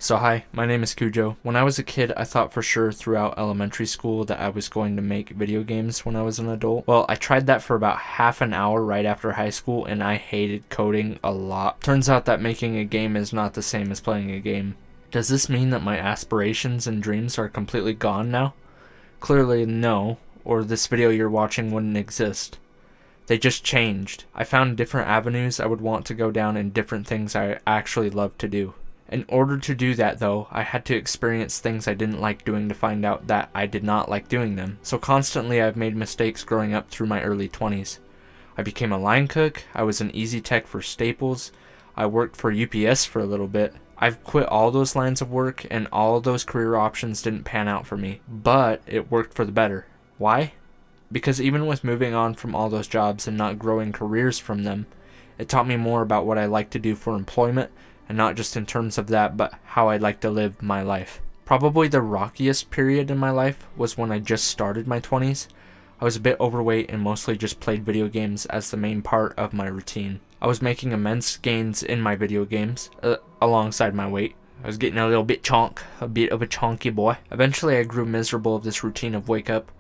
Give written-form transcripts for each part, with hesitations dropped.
So hi, my name is Cujo. When I was a kid, I thought for sure throughout elementary school that I was going to make video games when I was an adult. Well, I tried that for about half an hour right after high school and I hated coding a lot. Turns out that making a game is not the same as playing a game. Does this mean that my aspirations and dreams are completely gone now? Clearly no, or this video you're watching wouldn't exist. They just changed. I found different avenues I would want to go down and different things I actually love to do. In order to do that though, I had to experience things I didn't like doing to find out that I did not like doing them. So constantly I've made mistakes growing up through my early 20s. I became a line cook, I was an easy tech for Staples, I worked for UPS for a little bit. I've quit all those lines of work and all those career options didn't pan out for me, but it worked for the better. Why? Because even with moving on from all those jobs and not growing careers from them, it taught me more about what I like to do for employment, and not just in terms of that, but how I'd like to live my life. Probably the rockiest period in my life was when I just started my 20s. I was a bit overweight and mostly just played video games as the main part of my routine. I was making immense gains in my video games, alongside my weight. I was getting a little bit a bit of a chonky boy. Eventually I grew miserable of this routine of wake up,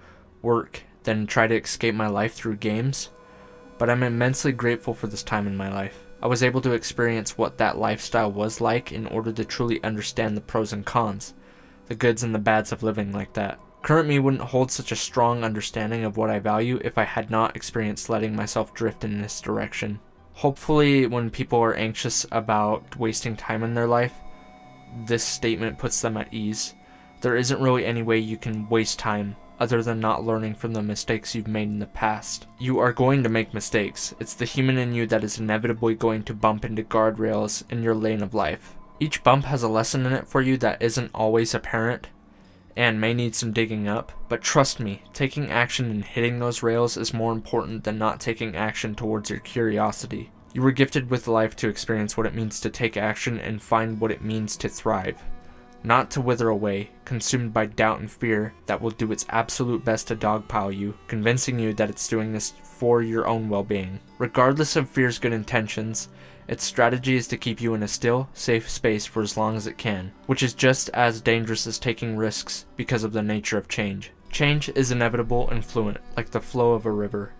work, then try to escape my life through games. But I'm immensely grateful for this time in my life. I was able to experience what that lifestyle was like in order to truly understand the pros and cons, the goods and the bads of living like that. Current me wouldn't hold such a strong understanding of what I value if I had not experienced letting myself drift in this direction. Hopefully, when people are anxious about wasting time in their life, this statement puts them at ease. There isn't really any way you can waste time other than not learning from the mistakes you've made in the past. You are going to make mistakes. It's the human in you that is inevitably going to bump into guardrails in your lane of life. Each bump has a lesson in it for you that isn't always apparent and may need some digging up, but trust me, taking action and hitting those rails is more important than not taking action towards your curiosity. You were gifted with life to experience what it means to take action and find what it means to thrive. Not to wither away, consumed by doubt and fear that will do its absolute best to dogpile you, convincing you that it's doing this for your own well-being. Regardless of fear's good intentions, its strategy is to keep you in a still, safe space for as long as it can, which is just as dangerous as taking risks because of the nature of change. Change is inevitable and fluent, like the flow of a river.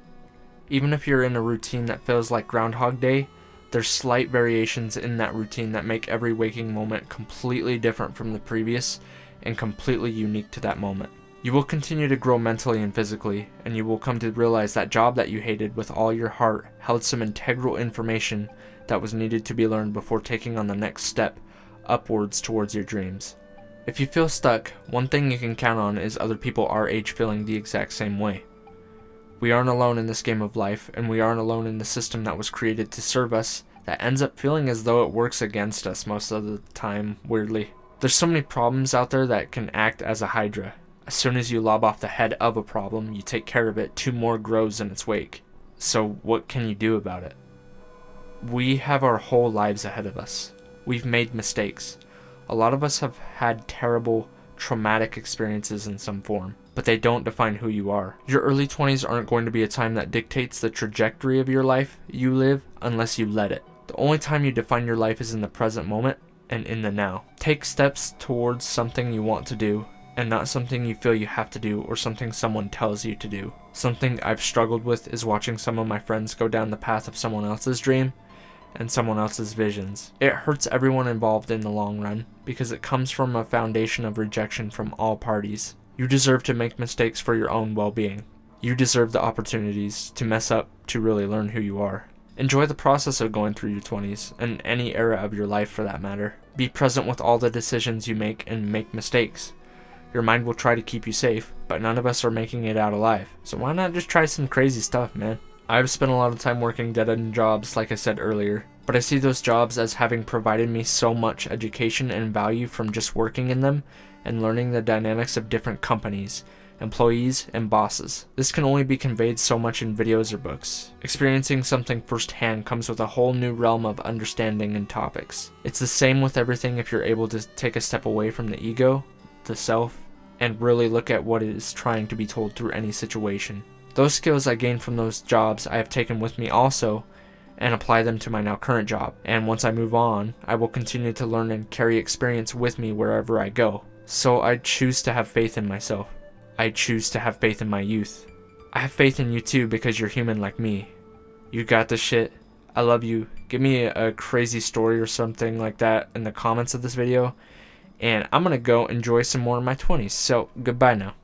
Even if you're in a routine that feels like Groundhog Day, there's slight variations in that routine that make every waking moment completely different from the previous and completely unique to that moment. You will continue to grow mentally and physically, and you will come to realize that job that you hated with all your heart held some integral information that was needed to be learned before taking on the next step upwards towards your dreams. If you feel stuck, one thing you can count on is other people our age feeling the exact same way. We aren't alone in this game of life, and we aren't alone in the system that was created to serve us that ends up feeling as though it works against us most of the time, weirdly. There's so many problems out there that can act as a hydra. As soon as you lob off the head of a problem, you take care of it, two more grows in its wake. So what can you do about it? We have our whole lives ahead of us. We've made mistakes. A lot of us have had terrible, traumatic experiences in some form, but they don't define who you are. Your early 20s aren't going to be a time that dictates the trajectory of your life you live unless you let it. The only time you define your life is in the present moment and in the now. Take steps towards something you want to do and not something you feel you have to do or something someone tells you to do. Something I've struggled with is watching some of my friends go down the path of someone else's dream and someone else's visions. It hurts everyone involved in the long run because it comes from a foundation of rejection from all parties. You deserve to make mistakes for your own well-being. You deserve the opportunities to mess up to really learn who you are. Enjoy the process of going through your 20s, and any era of your life for that matter. Be present with all the decisions you make and make mistakes. Your mind will try to keep you safe, but none of us are making it out alive. So why not just try some crazy stuff, man? I've spent a lot of time working dead-end jobs, like I said earlier, but I see those jobs as having provided me so much education and value from just working in them and learning the dynamics of different companies, employees, and bosses. This can only be conveyed so much in videos or books. Experiencing something firsthand comes with a whole new realm of understanding and topics. It's the same with everything if you're able to take a step away from the ego, the self, and really look at what is trying to be told through any situation. Those skills I gained from those jobs I have taken with me also and apply them to my now current job. And once I move on, I will continue to learn and carry experience with me wherever I go. So I choose to have faith in myself. I choose to have faith in my youth. I have faith in you too because you're human like me. You got this shit. I love you. Give me a crazy story or something like that in the comments of this video. And I'm gonna go enjoy some more of my 20s. So goodbye now.